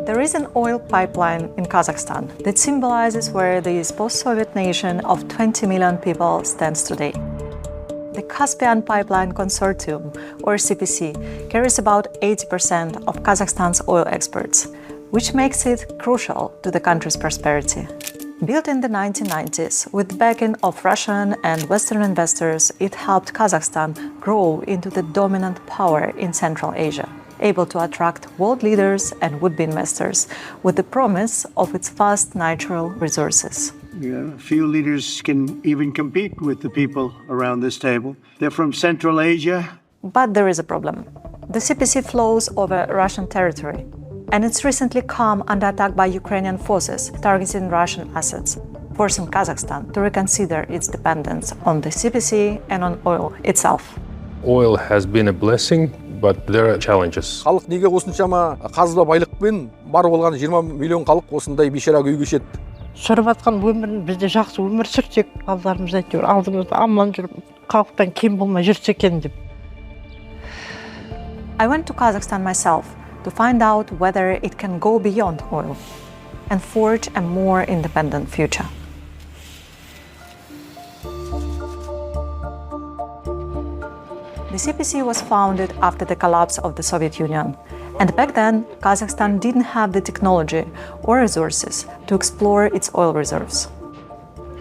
There is an oil pipeline in Kazakhstan that symbolizes where this post-Soviet nation of 20 million people stands today. The Caspian Pipeline Consortium, or CPC, carries about 80% of Kazakhstan's oil exports, which makes it crucial to the country's prosperity. Built in the 1990s with the backing of Russian and Western investors, it helped Kazakhstan grow into the dominant power in Central Asia, able to attract world leaders and would-be investors with the promise of its vast natural resources. Yeah, few leaders can even compete with the people around this table. They're from Central Asia. But there is a problem. The CPC flows over Russian territory, and it's recently come under attack by Ukrainian forces targeting Russian assets, forcing Kazakhstan to reconsider its dependence on the CPC and on oil itself. Oil has been a blessing, but there are challenges. Халық неге осыншама қазба байлықпен бар болған 20 миллион халық осындай бейшара күй кешеді? Сүріп атқан өмірін бізде жақсы өмір сүрсек, балаларымыз әйтеуір алдымызда аман жүріп, халықтан кем болмай жүрсе екен деп. I went to Kazakhstan myself to find out whether it can go beyond oil and forge a more independent future. The CPC was founded after the collapse of the Soviet Union, and back then Kazakhstan didn't have the technology or resources to explore its oil reserves.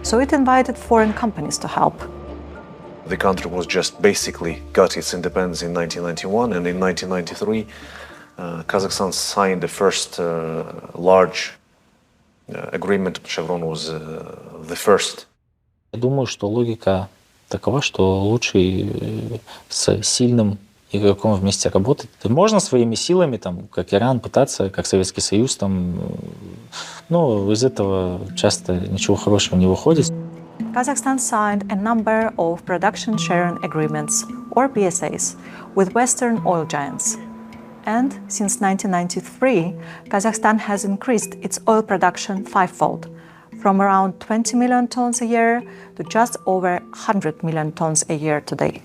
So it invited foreign companies to help. The country was just basically got its independence in 1991, and in 1993 Kazakhstan signed the first large agreement. Chevron was the first. Я думаю, что логика такова, что лучше с сильным игроком вместе работать. Можно своими силами, там, как Иран, пытаться, как Советский Союз, там, но из этого часто ничего хорошего не выходит. Kazakhstan signed a number of production sharing agreements, or PSAs, with Western oil giants. And since 1993, Kazakhstan has increased its oil production fivefold, from around 20 million tons a year to just over 100 million tons a year today.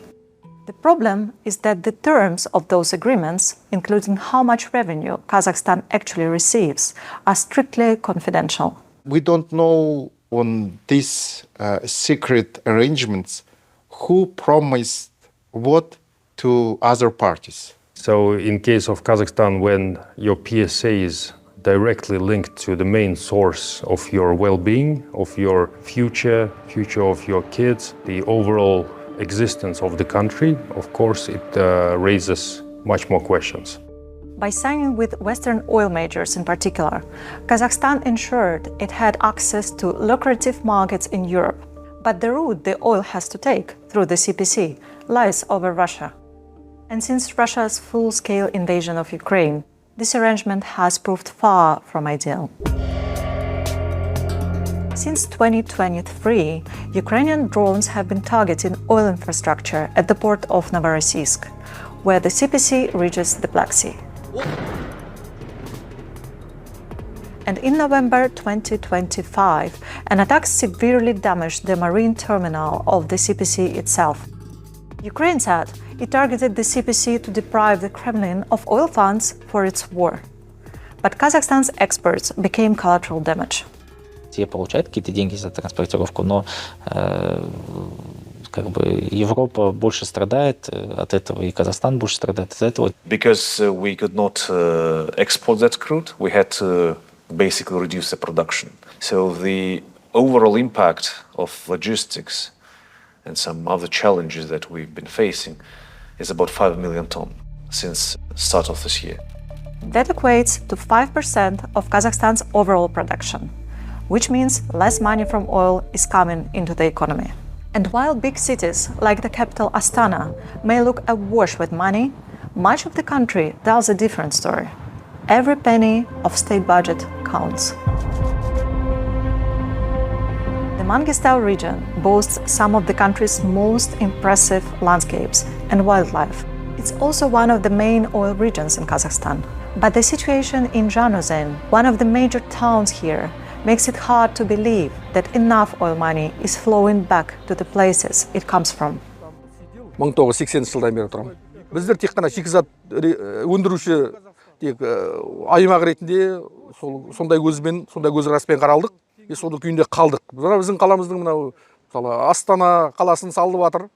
The problem is that the terms of those agreements, including how much revenue Kazakhstan actually receives, are strictly confidential. We don't know on these secret arrangements who promised what to other parties. So in case of Kazakhstan, when your PSA is directly linked to the main source of your well-being, of your future of your kids, the overall existence of the country, of course, it raises much more questions. By signing with Western oil majors in particular, Kazakhstan ensured it had access to lucrative markets in Europe. But the route the oil has to take, through the CPC, lies over Russia. And since Russia's full-scale invasion of Ukraine, this arrangement has proved far from ideal. Since 2023, Ukrainian drones have been targeting oil infrastructure at the port of Novorossiysk, where the CPC reaches the Black Sea. And in November 2025, an attack severely damaged the marine terminal of the CPC itself. Ukraine said it targeted the CPC to deprive the Kremlin of oil funds for its war. But Kazakhstan's exports became collateral damage. Те получают какие-то деньги за транспортировку, но как бы Европа больше страдает от этого, и Казахстан больше страдает от этого. Because we could not export that crude, we had to basically reduce the production. So the overall impact of logistics and some other challenges that we've been facing is about 5 million tons since the start of this year. That equates to 5% of Kazakhstan's overall production, which means less money from oil is coming into the economy. And while big cities like the capital Astana may look awash with money, much of the country tells a different story. Every penny of state budget counts. The Mangistau region boasts some of the country's most impressive landscapes and wildlife. It's also one of the main oil regions in Kazakhstan. But the situation in Zhanuzin, one of the major towns here, makes it hard to believe that enough oil money is flowing back to the places it comes from. 1980 жылдан бері тұрамын. Біздер тек қана шикізат өндіруші тек аймақ ретінде сондай көзқараспен қаралдық, соның күйінде қалдық. Біздің қаламыздың мынау мысалы Астана қаласын салып жатыр.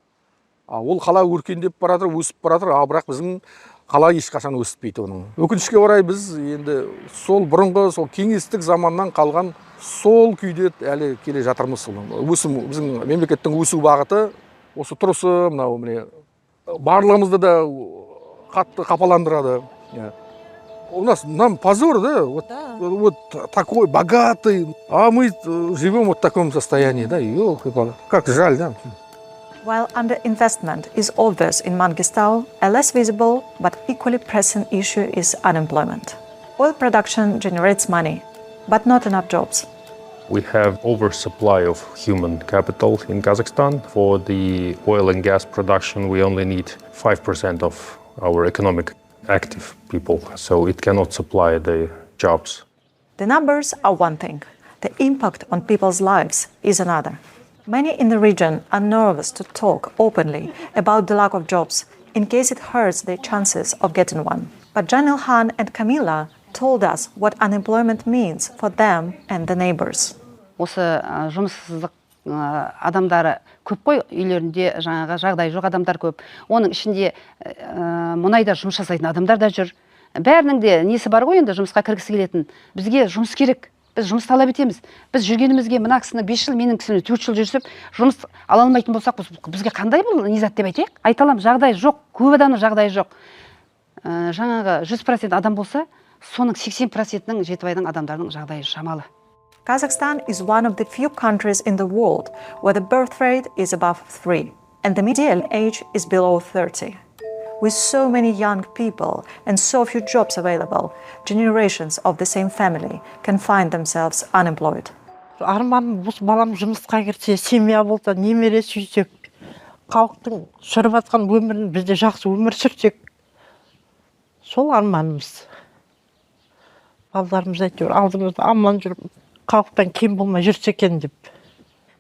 Ол қала өркендеп баратыр, өсіп баратыр, бірақ біздің қала ешқашан өспейді оның. Өкінішке орай біз енді сол бұрынғы сол кеңестік заманнан қалған сол күйде әлі келе жатырмыз. Өсім біздің мемлекеттің өсу бағыты осы тұрысы мынау міне барлығымызды да қатты қапаландырады. У нас нам позор, да? Вот такой богатый, а мы живем вот в таком состоянии, да? Ёлки-палки, как жаль, да? While underinvestment is obvious in Mangistau, a less visible but equally pressing issue is unemployment. Oil production generates money, but not enough jobs. We have oversupply of human capital in Kazakhstan. For the oil and gas production, we only need 5% of our economic active people, so it cannot supply the jobs. The numbers are one thing. The impact on people's lives is another. Many in the region are nervous to talk openly about the lack of jobs in case it hurts their chances of getting one. But Janil Han and Camilla told us what unemployment means for them and the neighbors. Осы жұмыссыздық адамдары көп қой, үйлерінде жаңағы жағдай жоқ адамдар көп. Оның ішінде мұнайда жұмыс жасайтын адамдар да жүр. Бәрінің де несі бар ғой, енді жұмысқа кіргісі келетін. Бізге жұмыс керек. Біз жұмыс талап етеміз. Біз жүргенімізге мына кісіні 5 жыл, менің кісіні 4 жыл жүрсіп, жұмыс ала алмайтын болсақ, бізге қандай бұл низат деп айтайық? Айта аламын, жағдай жоқ, көп адамның жағдайы жоқ. Жаңағы 100% адам болса, соның 80%-ның жетібайдың адамдарының жағдайы шамалы. Kazakhstan is one of the few countries in the world where the birth rate is above 3 and the median age is below 30. With so many young people and so few jobs available, generations of the same family can find themselves unemployed. Арманым осы балам жұмысқа кірсе, семья болса, немере сүйсек, халықтың сүріп жатқан өмірін бізде жақсы өмір сүрсек, сол арманымыз. Балдарымыз әйтеуір алдымызда аман жүріп, халықтан кем болмай жүрсе екен деп.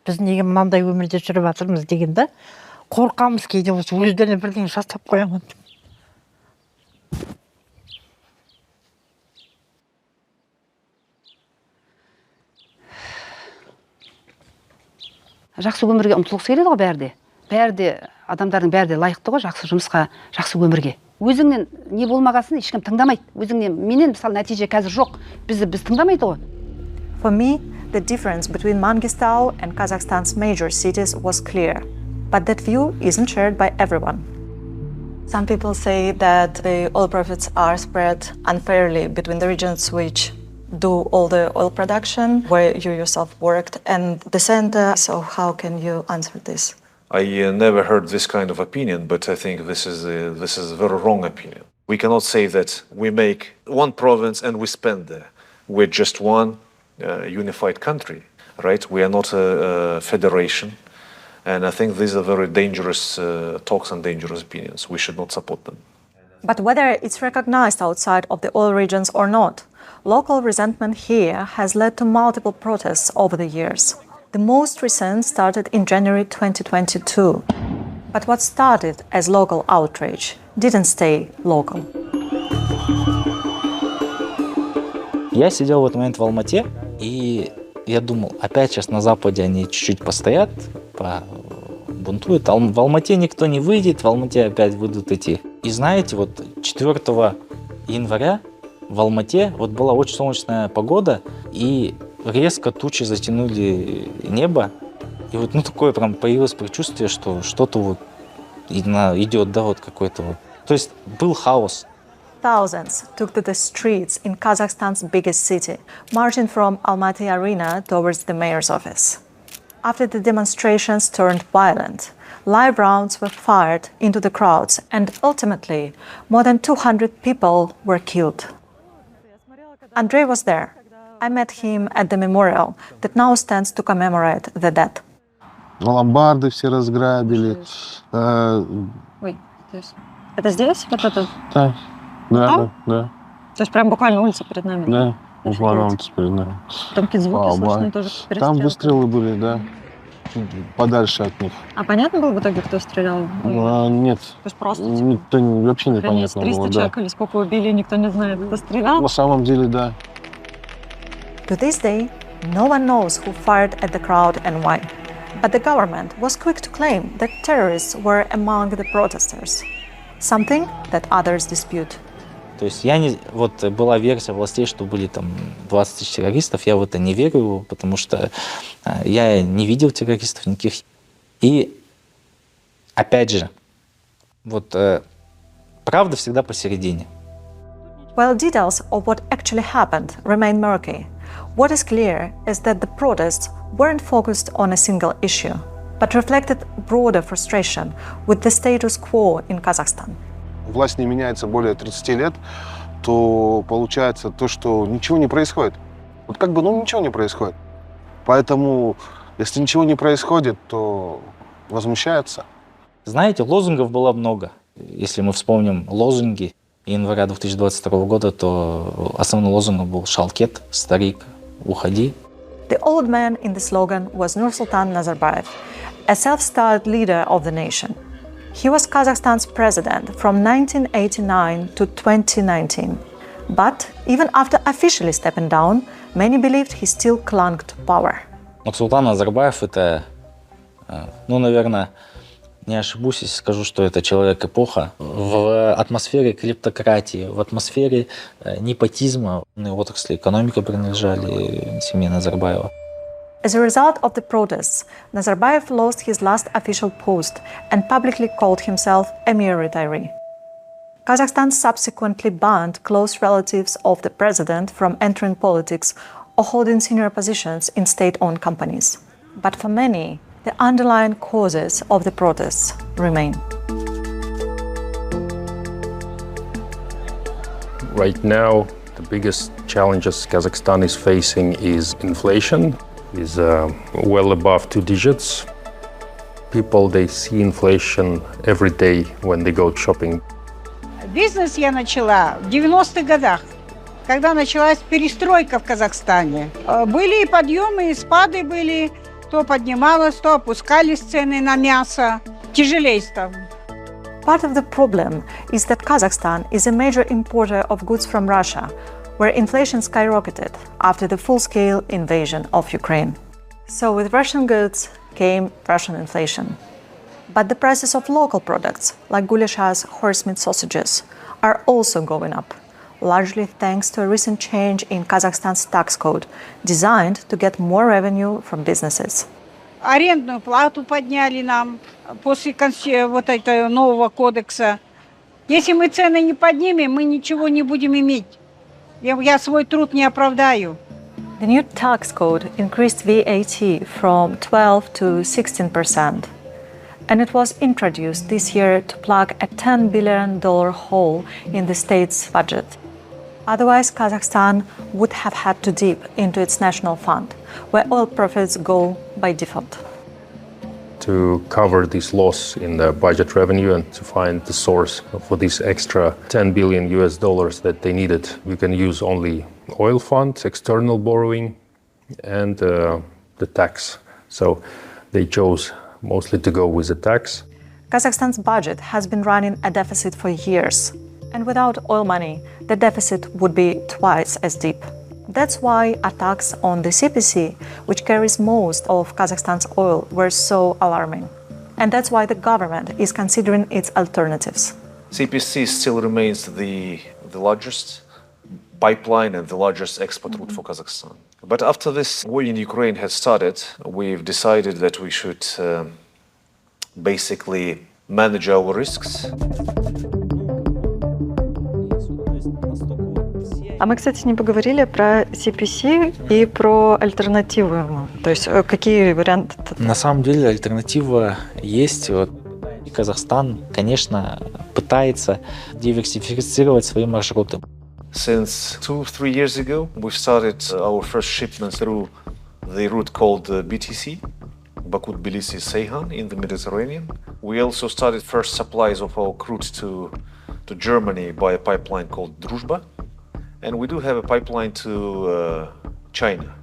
Біз неге мынандай өмірде жүріп жатырмыз дегенде, қорқамыз кейде осы өздеріне бірдеңе жасап қоямын деп. Жақсы өмірге ұмтылғысы келеді ғой бәрі де. Бәрі де адамдардың бәрі де лайықты ғой жақсы жұмысқа, жақсы өмірге. Өзіңнен не болмағасын ешкім тыңдамайды. Өзіңнен менен мысалы нәтиже қазір жоқ. Біз тыңдамайды ғой. For me, the difference between Mangistau and Kazakhstan's major cities was clear. But that view isn't shared by everyone. Some people say that the oil profits are spread unfairly between the regions which do all the oil production, where you yourself worked, and the center. So how can you answer this? I never heard this kind of opinion, but I think this is a very wrong opinion. We cannot say that we make one province and we spend there. We're just one unified country, right? We are not a federation. And I think these are very dangerous talks and dangerous opinions. We should not support them. But whether it's recognized outside of the oil regions or not, local resentment here has led to multiple protests over the years. The most recent started in January 2022. But what started as local outrage didn't stay local. Я сидел в этот момент в Алмате, и я думал, опять сейчас на Западе они чуть-чуть постоят, бунтуют. В Алмате никто не выйдет, в Алмате опять выйдут эти. И знаете, вот 4 января в Алмате вот была очень солнечная погода, и резко тучи затянули небо. И вот такое прям появилось предчувствие, что что-то вот идет, да, вот какой-то вот. То есть был хаос. Thousands took to the streets in Kazakhstan's biggest city, marching from Almaty Arena towards the mayor's office. After the demonstrations turned violent, live rounds were fired into the crowds, and ultimately, more than 200 people were killed. Andrei was there. I met him at the memorial that now stands to commemorate the death. Ломбарды все разграбили. Ой, то есть это здесь? Вот это? Да. То есть прям буквально улица перед нами? Да, буквально улица перед нами. Там какие-то звуки слышны тоже? Там выстрелы были, да. подальше от них. А понятно было в итоге, кто стрелял? Нет, То есть просто никто вообще границ непонятно 300 было, да. человек или сколько убили, никто не знает, кто стрелял. На самом деле, да. To this day, no one knows who fired at the crowd and why. But the government was quick to claim that terrorists were among the protesters, something that others dispute. То есть я не... Вот была версия властей, что были там 20 тысяч террористов. Я в это не верю, потому что я не видел террористов никаких. И опять же, вот правда всегда посередине. While details of what actually happened remain murky, what is clear is that the protests weren't focused on a single issue, but reflected broader frustration with the status quo in Kazakhstan. Власть не меняется более 30 лет, то получается то, что ничего не происходит. Вот как бы, ничего не происходит. Поэтому, если ничего не происходит, то возмущаются. Знаете, лозунгов было много. Если мы вспомним лозунги января 2022 года, то основной лозунг был «Шалкет, старик, уходи». The old man in the slogan was Nursultan Nazarbayev, a self-styled leader of the nation. He was Kazakhstan's president from 1989 to 2019. But even after officially stepping down, many believed he still clung to power. Нурсултан Назарбаев — это, наверное, не ошибусь, если скажу, что это человек-эпоха. В атмосфере клептократии, в атмосфере непотизма отрасли экономики принадлежали семье Назарбаева. As a result of the protests, Nazarbayev lost his last official post and publicly called himself a mere retiree. Kazakhstan subsequently banned close relatives of the president from entering politics or holding senior positions in state-owned companies. But for many, the underlying causes of the protests remain. Right now, the biggest challenges Kazakhstan is facing is inflation. Is well above 2 digits. People, they see inflation every day when they go shopping. Бизнес я начала в 90-х годах, когда началась перестройка в Казахстане. Были и подъемы, и спады были. То поднималось, то опускались цены на мясо. Тяжелее стало. Part of the problem is that Kazakhstan is a major importer of goods from Russia, where inflation skyrocketed after the full-scale invasion of Ukraine. So with Russian goods came Russian inflation. But the prices of local products, like gulashas, horse meat sausages, are also going up, largely thanks to a recent change in Kazakhstan's tax code, designed to get more revenue from businesses. Арендную плату подняли нам после вот этого нового кодекса. Если мы цены не поднимем, мы ничего не будем иметь. Я свой труд не оправдаю. The new tax code increased VAT from 12 to 16%, and it was introduced this year to plug a $10 billion hole in the state's budget. Otherwise, Kazakhstan would have had to dip into its national fund, where oil profits go by default. To cover this loss in the budget revenue and to find the source for this extra $10 billion that they needed, we can use only oil funds, external borrowing, and the tax. So they chose mostly to go with the tax. Kazakhstan's budget has been running a deficit for years, and without oil money, the deficit would be twice as deep. That's why attacks on the CPC, which carries most of Kazakhstan's oil, were so alarming. And that's why the government is considering its alternatives. CPC still remains the largest pipeline and the largest export route for Kazakhstan. But after this war in Ukraine has started, we've decided that we should basically manage our risks. А мы, кстати, не поговорили про CPC и про альтернативу ему. То есть какие варианты? На самом деле альтернатива есть. И Казахстан, конечно, пытается диверсифицировать свои маршруты. Since 2-3 years ago, we started our first shipment through the route called BTC, Baku-Tbilisi-Ceyhan in the Mediterranean. We also started first supplies of our crude to Germany by a pipeline called Druzhba. And we do have a pipeline to China.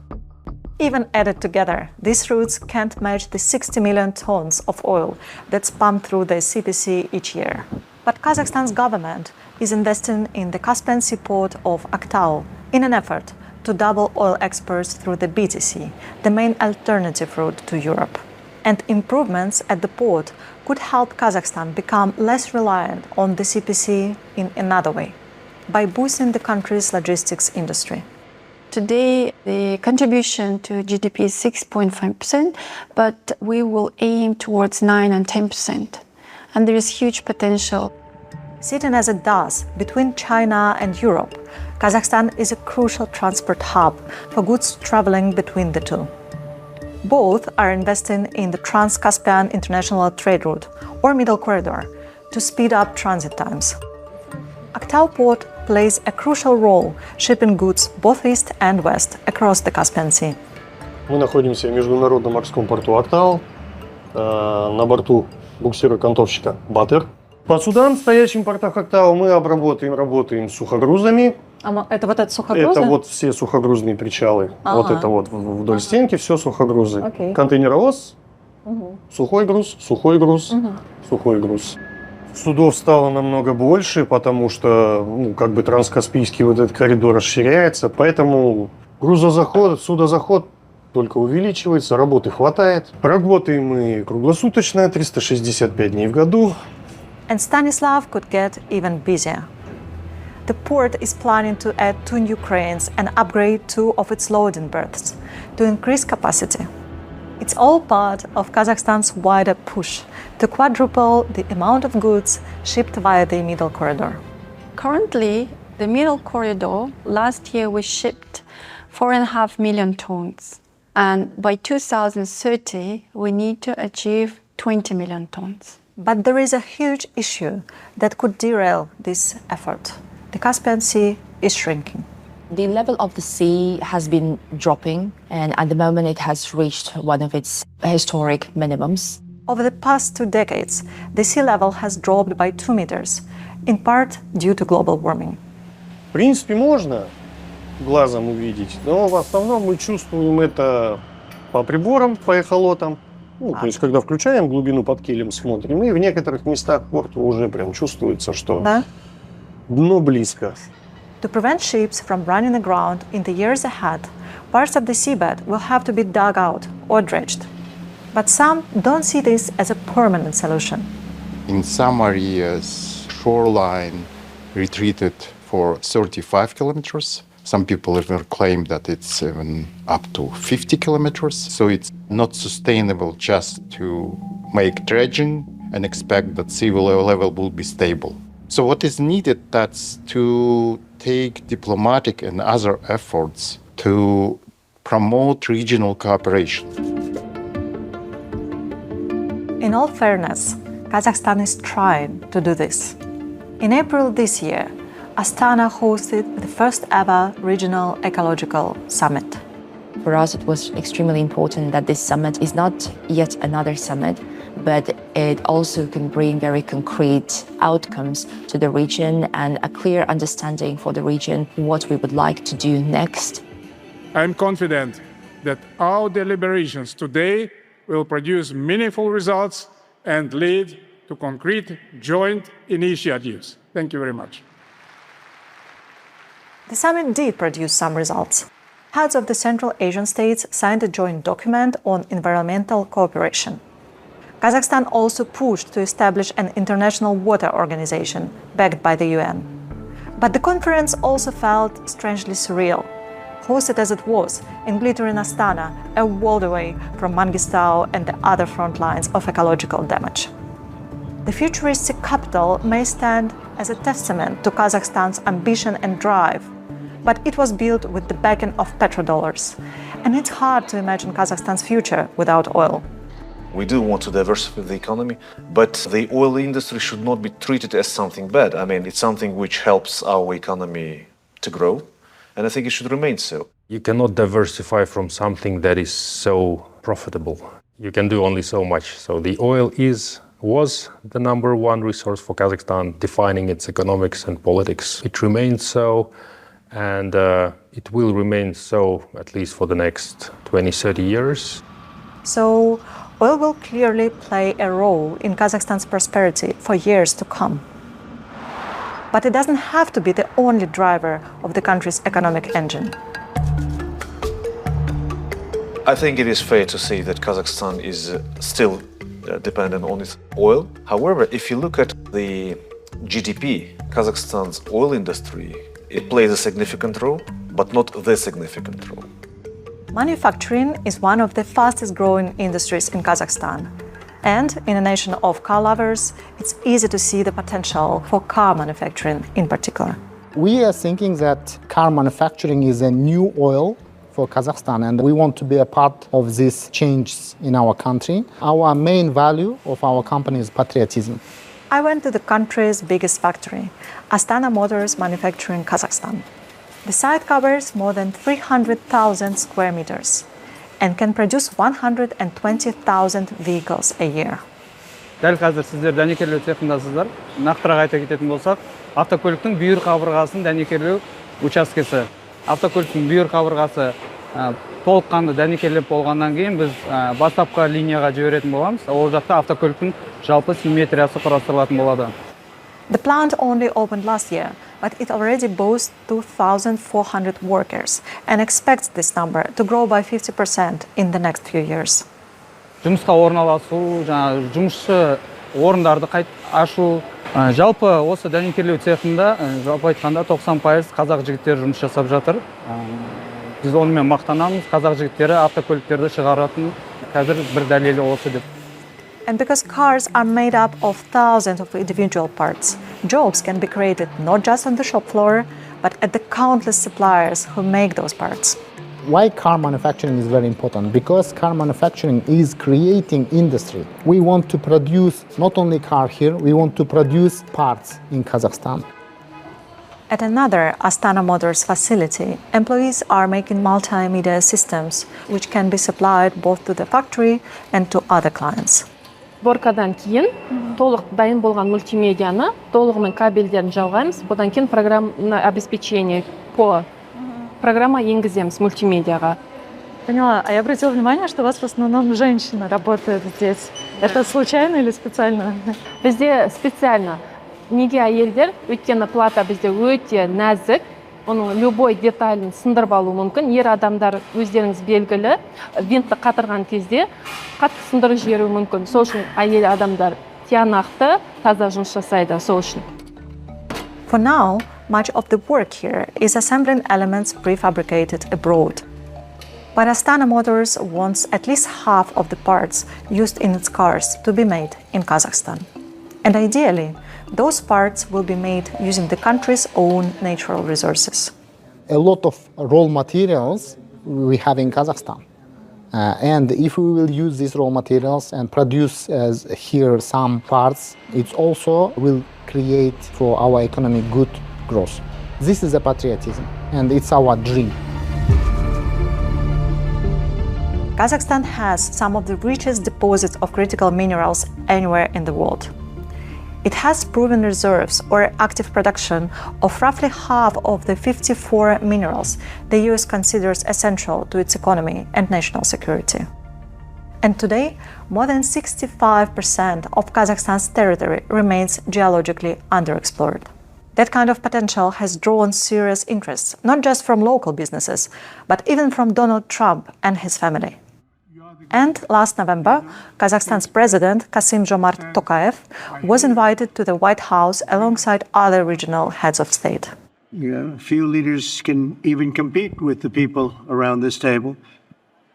Even added together, these routes can't match the 60 million tons of oil that's pumped through the CPC each year. But Kazakhstan's government is investing in the Caspian Sea port of Aktau in an effort to double oil exports through the BTC, the main alternative route to Europe. And improvements at the port could help Kazakhstan become less reliant on the CPC in another way, by boosting the country's logistics industry. Today, the contribution to GDP is 6.5%, but we will aim towards 9 and 10%. And there is huge potential. Sitting as it does between China and Europe, Kazakhstan is a crucial transport hub for goods traveling between the two. Both are investing in the Trans-Caspian International Trade Route, or Middle Corridor, to speed up transit times. Aktau port plays a crucial role shipping goods both east and west across the Caspian Sea. Мы находимся в международном морском порту Актау, на борту буксира-кантовщика «Батыр». По судам, стоящим в портах Актау, мы работаем с сухогрузами. Это вот это сухогрузы? Это вот все сухогрузные причалы. Вот это вот вдоль стенки все сухогрузы. Контейнеровоз, сухой груз, сухой груз. Судов стало намного больше, потому что транскаспийский вот этот коридор расширяется, поэтому судозаход только увеличивается, работы хватает. Работаем мы круглосуточно, 365 дней в году. And Stanislav could get even busier. The port is planning to add 2 new cranes and upgrade 2 of its loading berths to increase capacity. It's all part of Kazakhstan's wider push to quadruple the amount of goods shipped via the Middle Corridor. Currently, the Middle Corridor, last year we shipped 4.5 million tons. And by 2030, we need to achieve 20 million tons. But there is a huge issue that could derail this effort. The Caspian Sea is shrinking. The level of the sea has been dropping, and at the moment it has reached one of its historic minimums. Over the past 2 decades, the sea level has dropped by 2 meters, in part due to global warming. В принципе, можно глазом увидеть, но в основном мы чувствуем это по приборам, по эхолотам. То есть, когда включаем глубину под килем, смотрим, и в некоторых местах порта уже прям чувствуется, что дно близко. To prevent ships from running aground in the years ahead, parts of the seabed will have to be dug out or dredged. But some don't see this as a permanent solution. In some areas, shoreline retreated for 35 kilometers. Some people even claim that it's even up to 50 kilometers. So it's not sustainable just to make dredging and expect that sea level will be stable. So what is needed, that's to take diplomatic and other efforts to promote regional cooperation. In all fairness, Kazakhstan is trying to do this. In April this year, Astana hosted the first ever regional ecological summit. For us, it was extremely important that this summit is not yet another summit, but it also can bring very concrete outcomes to the region and a clear understanding for the region what we would like to do next. I'm confident that our deliberations today will produce meaningful results and lead to concrete joint initiatives. Thank you very much. The summit did produce some results. Heads of the Central Asian states signed a joint document on environmental cooperation. Kazakhstan also pushed to establish an international water organization backed by the UN. But the conference also felt strangely surreal, hosted as it was in glittering Astana, a world away from Mangistau and the other front lines of ecological damage. The futuristic capital may stand as a testament to Kazakhstan's ambition and drive, but it was built with the backing of petrodollars, and it's hard to imagine Kazakhstan's future without oil. We do want to diversify the economy, but the oil industry should not be treated as something bad. I mean, it's something which helps our economy to grow, and I think it should remain so. You cannot diversify from something that is so profitable. You can do only so much. So the oil was the #1 resource for Kazakhstan, defining its economics and politics. It remains so, And it will remain so at least for the next 20-30 years. So oil will clearly play a role in Kazakhstan's prosperity for years to come. But it doesn't have to be the only driver of the country's economic engine. I think it is fair to say that Kazakhstan is still dependent on its oil. However, if you look at the GDP, Kazakhstan's oil industry, it plays a significant role, but not the significant role. Manufacturing is one of the fastest growing industries in Kazakhstan. And in a nation of car lovers, it's easy to see the potential for car manufacturing in particular. We are thinking that car manufacturing is a new oil for Kazakhstan, and we want to be a part of these changes in our country. Our main value of our company is patriotism. I went to the country's biggest factory, Astana Motors Manufacturing Kazakhstan. The site covers more than 300,000 square meters and can produce 120,000 vehicles a year. Дәл қазір сіздер дәнекерлеу цехындасыздар. Нақтырақ айта кететін болсақ, автокөліктің бүйір қабырғасын дәнекерлеу учаскесі. Автокөліктің бүйір қабырғасы толыққанды дәнекерлеп болғаннан кейін біз бастапқы линияға жіберетін боламыз. Ол жақта автокөліктің жалпы симметриясы құрастырылатын болады. The plant only opened last year, but it already boasts 2,400 workers and expects this number to grow by 50% in the next few years. Жұмысқа орналасу, жұмысшы орындарды ашу, жалпы осы дәнекерлеу цехында жалпы айтқанда 90% қазақ жігіттері жұмыс жасап жатыр. Біз онымен мақтанамыз, қазақ жігіттері автокөліктерді шығаратын қазір бір дәлелі осы деп. And because cars are made up of thousands of individual parts, jobs can be created not just on the shop floor, but at the countless suppliers who make those parts. Why car manufacturing is very important? Because car manufacturing is creating industry. We want to produce not only car here, we want to produce parts in Kazakhstan. At another Astana Motors facility, employees are making multimedia systems which can be supplied both to the factory and to other clients. Сборкадан кейін толық дайын болған мультимедианы толығымен кабельдерін жалғаймыз. Бұдан кейін программное обеспечение по программа енгіземіз мультимедиаға. Поняла. А я обратила внимание, что у вас в основном женщина работает здесь. Это случайно или специально? Бізде специально. Неге әйелдер? Өйткені плата бізде өте нәзік. Оның любой деталін сындырып алу мүмкін. Ер адамдар өздеріңіз белгілі, винтті қатырған кезде қатты сындырып жіберуі мүмкін. Сол үшін әйел адамдар тиянақты, таза жұмыс жасайды сол үшін. For now, much of the work here is assembling elements prefabricated abroad. But Astana Motors wants at least half of the parts used in its cars to be made in Kazakhstan. And ideally, those parts will be made using the country's own natural resources. A lot of raw materials we have in Kazakhstan. And if we will use these raw materials and produce here some parts, it also will create for our economy good growth. This is a patriotism, and it's our dream. Kazakhstan has some of the richest deposits of critical minerals anywhere in the world. It has proven reserves or active production of roughly half of the 54 minerals the US considers essential to its economy and national security. And today, more than 65% of Kazakhstan's territory remains geologically underexplored. That kind of potential has drawn serious interest, not just from local businesses, but even from Donald Trump and his family. And last November, Kazakhstan's president, Kassym-Jomart Tokayev, was invited to the White House alongside other regional heads of state. Few leaders can even compete with the people around this table.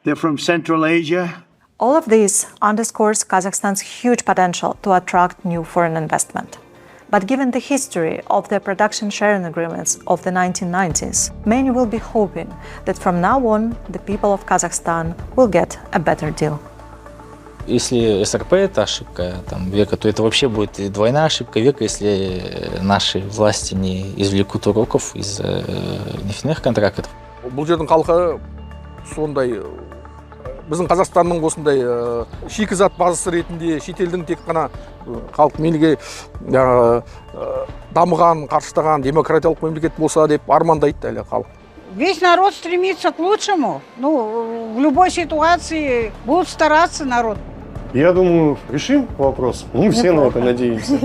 They're from Central Asia. All of this underscores Kazakhstan's huge potential to attract new foreign investment. But given the history of the production sharing agreements of the 1990s, many will be hoping that from now on, the people of Kazakhstan will get a better deal. Если СРП – это ошибка века, то это вообще будет и двойная ошибка века, если наши власти не извлекут уроков из нефтяных контрактов. Бұл жердің халқы сондай біздің Қазақстанның осындай шикізат базасы ретінде шетелдің тек қана халық мейліге дамыған, қарыштаған демократиялық мемлекет болса деп армандайды әлі халық. Весь народ стремится к лучшему. Ну, в любой ситуации будут стараться народ. Я думаю, решим вопрос. Мы все на это надеемся.